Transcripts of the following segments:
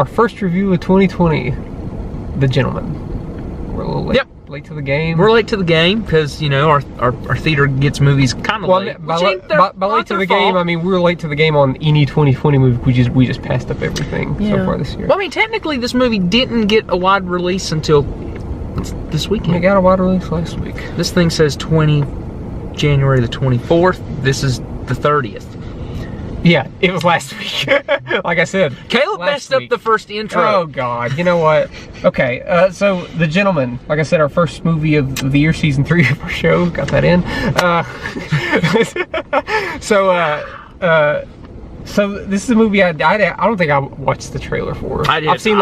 our first review of 2020, The Gentleman. We're a little late. Yep. Late to the game. We're late to the game because, you know, our theater gets movies kind of late. By late to the game, I mean we were late to the game on any 2020 movie. We just passed up everything so far this year. Well, I mean, technically, this movie didn't get a wide release until this weekend. It got a wide release last week. This thing says January the 24th. This is the 30th. Yeah, it was last week. Like I said, Caleb messed up the first intro. Oh God, you know what? Okay, so The Gentleman, like I said, our first movie of the year, season 3 of our show. Got that in. So this is a movie I don't think I watched the trailer for. I didn't. I've seen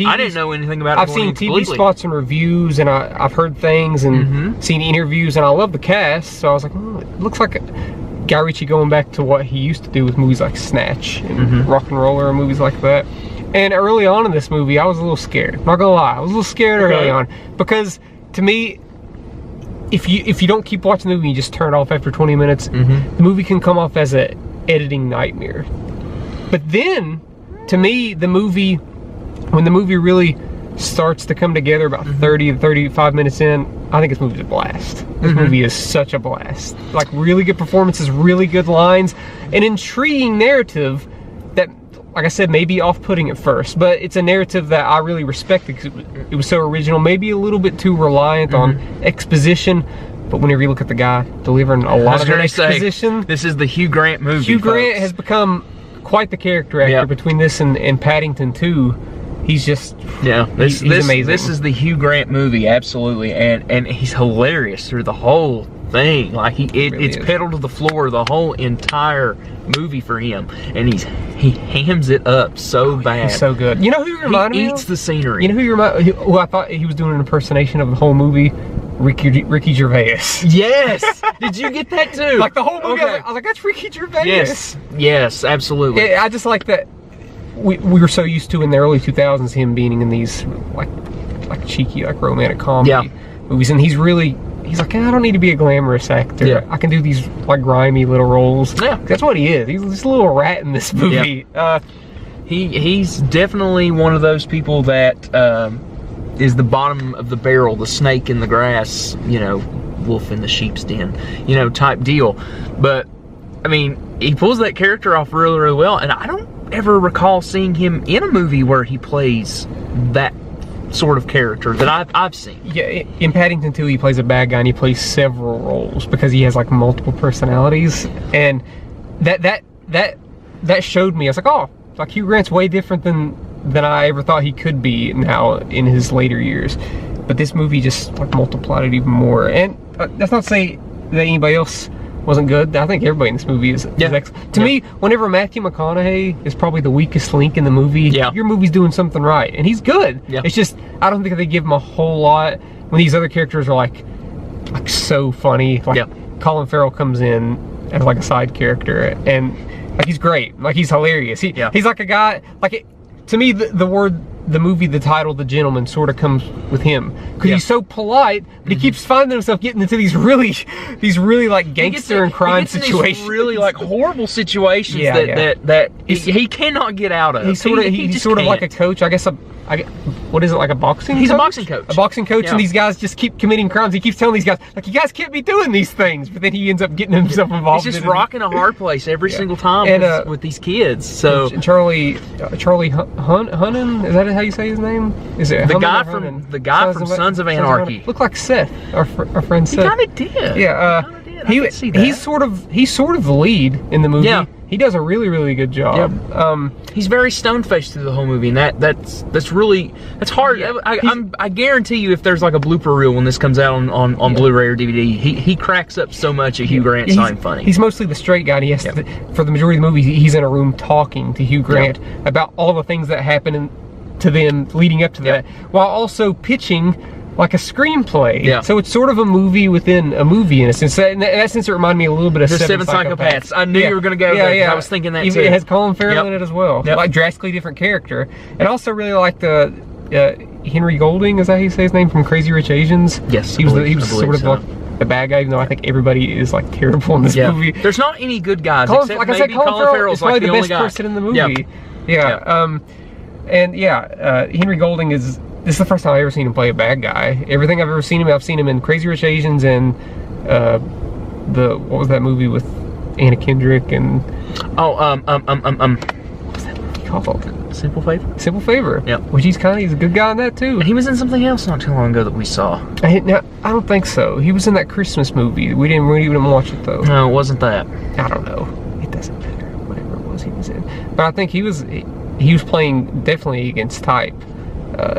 I didn't know anything about it. I've seen TV spots and reviews, and I've heard things and seen interviews, and I love the cast. So I was like, oh, it looks like Guy Ritchie going back to what he used to do with movies like Snatch and Rock and Roller and movies like that. And early on in this movie, I was a little scared. Not gonna lie, I was a little scared early on because to me, if you don't keep watching the movie, you just turn it off after 20 minutes. The movie can come off as a editing nightmare. But then, to me, when the movie really starts to come together about 30 to 35 minutes in, I think this movie's a blast. This movie is such a blast. Like, really good performances, really good lines, an intriguing narrative that, like I said, may be off-putting at first, but it's a narrative that I really respect because it was so original, maybe a little bit too reliant on exposition. But whenever you look at the guy delivering a lot of exposition, this is the Hugh Grant movie. Hugh Grant has become quite the character actor between this and Paddington 2. He's just he's amazing. This is the Hugh Grant movie, absolutely, and he's hilarious through the whole thing. Like it's pedal to the floor the whole entire movie for him, and he hams it up so bad. He's so good. You know who you reminded me of? He eats the scenery. You know who I thought he was doing an impersonation of the whole movie? Ricky Gervais. Yes! Did you get that too? Like the whole movie, I was like, that's Ricky Gervais. Yes, absolutely. I just like that we were so used to in the early 2000s him being in these like cheeky, like romantic comedy movies, and he's like, I don't need to be a glamorous actor. I can do these like grimy little roles. Yeah. That's what he is. He's just a little rat in this movie. He's definitely one of those people that is the bottom of the barrel, the snake in the grass, you know, wolf in the sheep's den, you know, type deal. But I mean, he pulls that character off really, really well, and I don't ever recall seeing him in a movie where he plays that sort of character that I've seen. Yeah, in Paddington 2 he plays a bad guy, and he plays several roles because he has like multiple personalities, and that showed me. I was like, oh, like Hugh Grant's way different than I ever thought he could be now in his later years. But this movie just like multiplied it even more. And that's not to say that anybody else wasn't good. I think everybody in this movie is excellent. To me, whenever Matthew McConaughey is probably the weakest link in the movie, your movie's doing something right, and he's good. It's just I don't think they give him a whole lot when these other characters are like so funny. Like Colin Farrell comes in as like a side character, and like he's great. Like he's hilarious. He's like a guy like to me the movie, the title, The Gentleman, sort of comes with him because he's so polite, but he keeps finding himself getting into these really like gangster and crime situations, these really like horrible situations that he cannot get out of. He's sort of like a coach, I guess. What is it, like a boxing? He's a boxing coach. A boxing coach, and these guys just keep committing crimes. He keeps telling these guys, like, you guys can't be doing these things, but then he ends up getting himself involved. He's just rocking a hard place every single time with these kids. So and Charlie Hunnam, is that how you say his name? Is it the guy from Sons of Anarchy? Looked like Seth, our friend Seth. He kind of did. Yeah. He's sort of the lead in the movie. Yeah. He does a really, really good job. Yep. He's very stone-faced through the whole movie, and that's hard. Yeah, I guarantee you, if there's like a blooper reel when this comes out on Blu-ray or DVD, he cracks up so much at Hugh Grant's not funny. He's mostly the straight guy. And he has to, for the majority of the movie, he's in a room talking to Hugh Grant about all the things that happen to them leading up to that, while also pitching like a screenplay. Yeah. So it's sort of a movie within a movie in a sense. In that sense, it reminded me a little bit of Seven Psychopaths. I knew you were going to go there. I was thinking that too. It has Colin Farrell in it as well. Like drastically different character. And also really like the Henry Golding, is that how you say his name, from Crazy Rich Asians? Yes. He was sort of like the bad guy, even though I think everybody is like terrible in this movie. There's not any good guys except maybe Colin Farrell's like the only guy. Best person in the movie. And yeah, Henry Golding this is the first time I've ever seen him play a bad guy. Everything I've ever seen him, I've seen him in Crazy Rich Asians and what was that movie with Anna Kendrick and what's that movie called? Simple Favor. Simple Favor. Yep. Which he's a good guy in that too. And he was in something else not too long ago that we saw. I don't think so. He was in that Christmas movie. We didn't even watch it though. No, it wasn't that. I don't know. It doesn't matter. Whatever it was he was in. But I think he was playing definitely against type.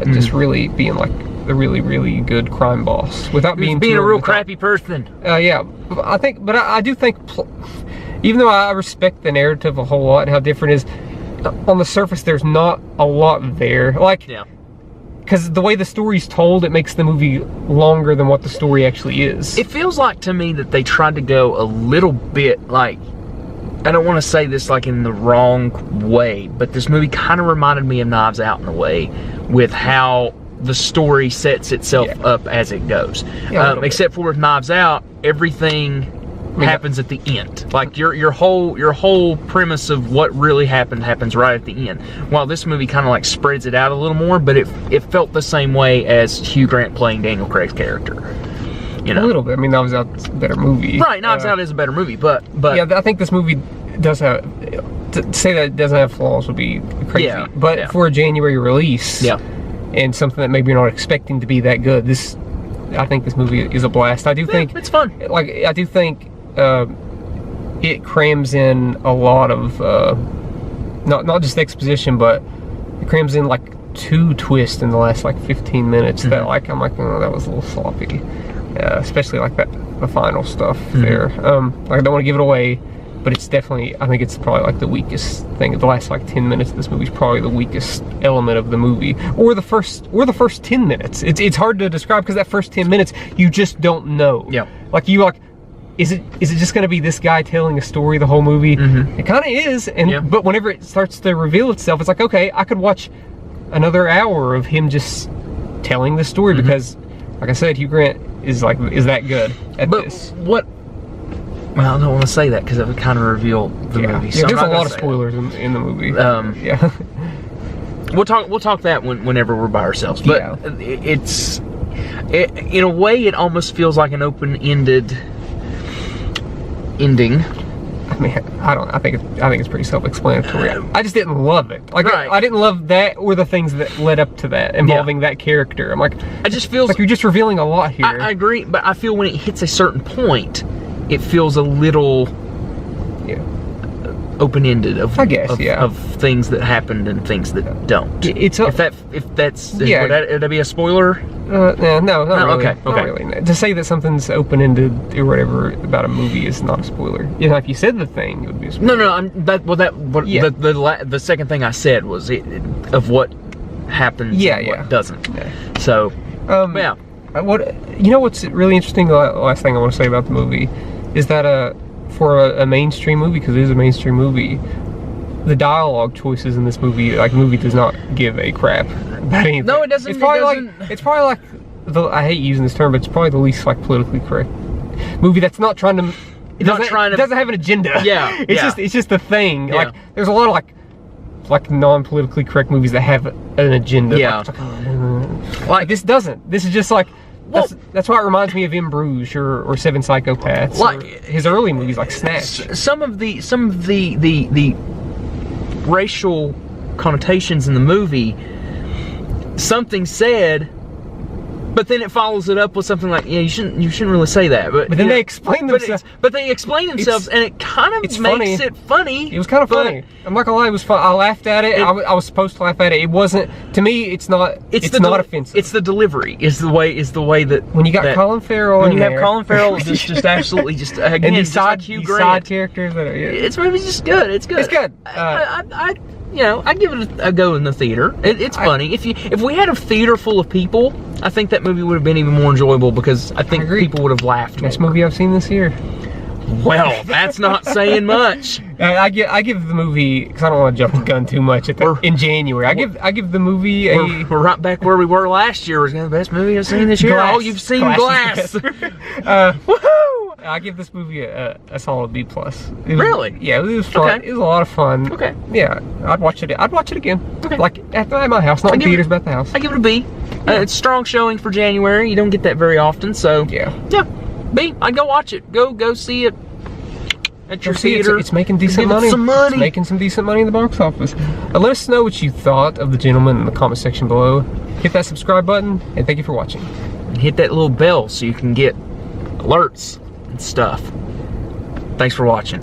Just really being like a really, really good crime boss without being a real crappy person. Yeah, I do think, even though I respect the narrative a whole lot and how different it is, on the surface there's not a lot there. Like, yeah. Because the way the story's told, it makes the movie longer than what the story actually is. It feels like to me that they tried to go a little bit like, I don't want to say this like in the wrong way, but this movie kind of reminded me of Knives Out in a way, with how the story sets itself up as it goes. Yeah, except for with Knives Out, everything happens at the end. Like your whole premise of what really happened happens right at the end. While this movie kind of like spreads it out a little more, but it felt the same way as Hugh Grant playing Daniel Craig's character. You know? A little bit. I mean, Knives Out's a better movie. Right, Knives Out is a better movie, but yeah, I think this movie does have, to say that it doesn't have flaws would be crazy. Yeah, but for a January release, and something that maybe you're not expecting to be that good, I think this movie is a blast. I do think it's fun. Like, I do think it crams in a lot of not just exposition, but it crams in like 2 twists in the last like 15 minutes that like I'm like, oh, that was a little sloppy, especially like the final stuff there. Like, I don't want to give it away, but it's definitely, I think it's probably like the weakest thing. The last like 10 minutes of this movie is probably the weakest element of the movie, or the first 10 minutes. It's hard to describe because that first 10 minutes you just don't know. Yeah. Like is it just going to be this guy telling a story the whole movie? It kind of is, and but whenever it starts to reveal itself, it's like, okay, I could watch another hour of him just telling the story because, like I said, Hugh Grant is that good at this. Well, I don't want to say that because it would kind of reveal the movie. So there's a lot of spoilers in the movie. Yeah. We'll talk that whenever we're by ourselves. But in a way, it almost feels like an open-ended ending. I mean, I think it's pretty self-explanatory. I just didn't love it. Like, I didn't love that or the things that led up to that involving that character. I'm like, it just feels like you're just revealing a lot here. I agree, but I feel when it hits a certain point, it feels a little open-ended of things that happened and things that don't. If that's would that be a spoiler? No, not really. Okay. Not really. To say that something's open-ended or whatever about a movie is not a spoiler. You know, if you said the thing, it would be a spoiler. The second thing I said was of what happens and what doesn't. Yeah. So, what's really interesting, the last thing I want to say about the movie is that for a mainstream movie, because it is a mainstream movie, the dialogue choices in this movie, like, the movie does not give a crap about anything. No, it doesn't. It's probably like I hate using this term, but it's probably the least like politically correct movie that's not trying to. It doesn't have an agenda. Yeah. It's just a thing. Yeah. Like, there's a lot of like non-politically correct movies that have an agenda. Yeah. Like this doesn't. This is just like. That's why it reminds me of In Bruges or Seven Psychopaths, like his early movies like Snatch. Some of the racial connotations in the movie, something said, but then it follows it up with something like, you shouldn't really say that. But then they explain themselves. But they explain themselves, and it kind of makes it funny. It was kind of funny. I'm not gonna lie, it was fun. I laughed at it. I was supposed to laugh at it. It wasn't. To me, it's not. It's not offensive. It's the delivery. Is the way that when you got Colin Farrell. When you have Colin Farrell, just absolutely just again, and these side characters that are. It's movie's just good. It's good. It's good. I give it a go in the theater. It's funny. If we had a theater full of people, I think that movie would have been even more enjoyable because I think people would have laughed. Best movie I've seen this year. Well, that's not saying much. I give the movie, because I don't want to jump the gun too much in January. I give the movie we're right back where we were last year. Was the best movie I've seen this year. Glass. Oh, you've seen Glass. Woohoo! I give this movie a solid B+. Really? Yeah, it was fun. Okay. It was a lot of fun. Okay. Yeah, I'd watch it again. Okay. Like at my house, not in theaters, but at the house. I give it a B. It's strong showing for January. You don't get that very often, so Yeah. B. I'd go watch it. Go see it at your See, theater. it's making decent Give it money. some money. It's making some decent money in the box office. Let us know what you thought of The Gentleman in the comment section below. Hit that subscribe button, and thank you for watching. Hit that little bell so you can get alerts and stuff. Thanks for watching.